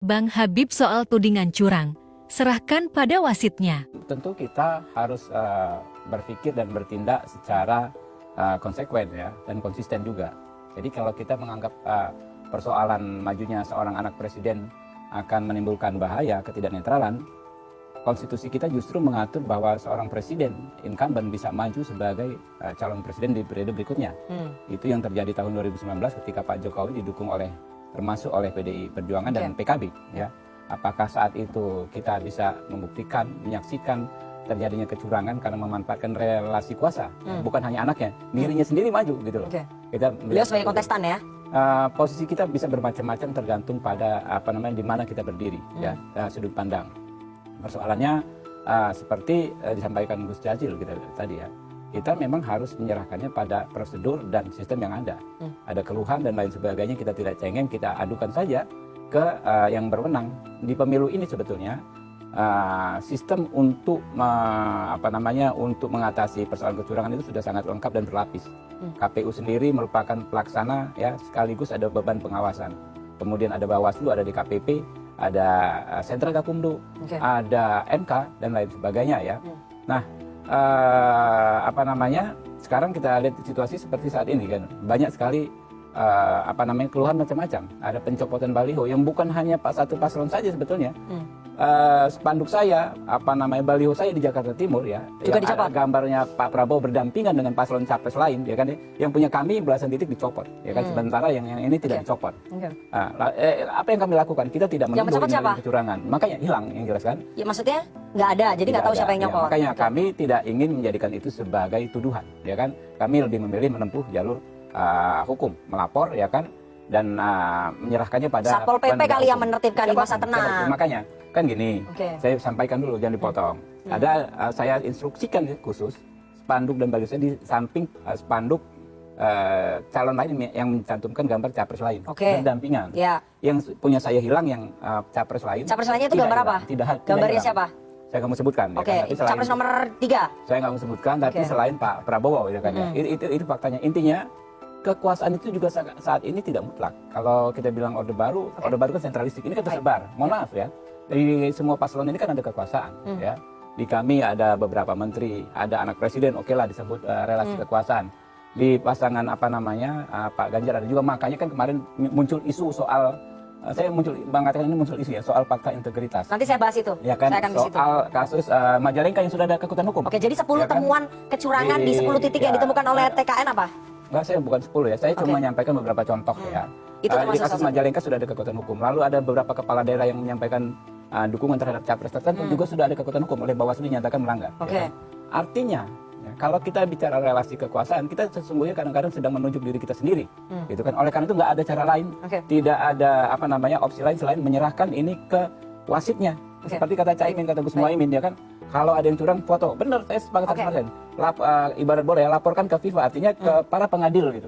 Bang Habib soal tudingan curang, serahkan pada wasitnya. Tentu kita harus berpikir dan bertindak secara konsekuen ya, dan konsisten juga. Jadi kalau kita menganggap persoalan majunya seorang anak presiden akan menimbulkan bahaya ketidaknetralan, konstitusi kita justru mengatur bahwa seorang presiden incumbent bisa maju sebagai calon presiden di periode berikutnya. Itu yang terjadi tahun 2019 ketika Pak Jokowi didukung termasuk oleh PDI Perjuangan dan PKB ya. Apakah saat itu kita bisa membuktikan, menyaksikan terjadinya kecurangan karena memanfaatkan relasi kuasa, bukan hanya anaknya, dirinya sendiri maju gitu loh. Kita beliau sebagai kontestan ya. Posisi kita bisa bermacam-macam tergantung pada di mana kita berdiri ya, sudut pandang. Persoalannya seperti disampaikan Gus Jazil kita tadi ya. Kita memang harus menyerahkannya pada prosedur dan sistem yang ada. Ada keluhan dan lain sebagainya, kita tidak cengeng, kita adukan saja ke yang berwenang. Di pemilu ini sebetulnya sistem untuk untuk mengatasi persoalan kecurangan itu sudah sangat lengkap dan berlapis. KPU sendiri merupakan pelaksana ya, sekaligus ada beban pengawasan. Kemudian ada Bawaslu, ada DKPP, ada Sentra Gakumdu, ada MK dan lain sebagainya ya. Nah, sekarang kita lihat situasi seperti saat ini kan, banyak sekali keluhan macam-macam. Ada pencopotan baliho yang bukan hanya satu paslon saja sebetulnya. Spanduk saya, baliho saya di Jakarta Timur ya, juga yang dicopot. Ada gambarnya Pak Prabowo berdampingan dengan paslon capres lain ya kan, yang punya kami belasan titik dicopot ya kan, sementara yang ini tidak dicopot. Apa yang kami lakukan? Kita tidak menuduh kecurangan, makanya hilang yang jelas kan. Ya maksudnya nggak ada, jadi nggak tahu siapa yang nyopot. Ya, makanya kami tidak ingin menjadikan itu sebagai tuduhan ya kan. Kami lebih memilih menempuh jalur hukum, melapor ya kan, dan menyerahkannya pada Satpol PP kali yang menertibkan di masa tenang. Makanya kan gini, saya sampaikan dulu, jangan dipotong. Ada saya instruksikan khusus spanduk dan baliho saya di samping spanduk calon lain yang mencantumkan gambar capres lain berdampingan. Yang punya saya hilang, yang capres lain. Capres lainnya itu gambar apa? Gambarnya siapa? Saya nggak mau sebutkan. Ya kan? Tapi capres nomor 3. Saya nggak mau sebutkan, tapi selain Pak Prabowo ya kan. Itu faktanya. Intinya kekuasaan itu juga saat ini tidak mutlak. Kalau kita bilang Orde Baru kan sentralistik. Ini kan tersebar. Mohon maaf ya. Dari semua paslon ini kan ada kekuasaan ya. Di kami ada beberapa menteri, ada anak presiden, lah disebut relasi kekuasaan. Di pasangan Pak Ganjar ada juga, makanya kan kemarin muncul isu soal mengatakan ini muncul isu ya soal fakta integritas. Nanti saya bahas itu. Ya kan, saya akan soal kasus Majalengka yang sudah ada kekuatan hukum. Jadi 10 ya temuan kecurangan di 10 titik yang ditemukan oleh TKN apa? Enggak, saya bukan 10 ya. Saya cuma menyampaikan beberapa contoh ya. Itu di kasus Majalengka sudah ada kekuatan hukum. Lalu ada beberapa kepala daerah yang menyampaikan dukungan terhadap capres tertentu juga sudah ada kekuatan hukum, oleh Bawaslu dinyatakan melanggar. Ya kan? Artinya ya, kalau kita bicara relasi kekuasaan, kita sesungguhnya kadang-kadang sedang menunjuk diri kita sendiri, gitu kan. Oleh karena itu nggak ada cara lain, tidak ada opsi lain selain menyerahkan ini ke wasitnya. Seperti kata Caimin, kata Gus Muhaimin, ya kan. Kalau ada yang curang, foto. Benar, saya sepakat 100%. Ibarat bola ya, laporkan ke FIFA, artinya ke para pengadil gitu.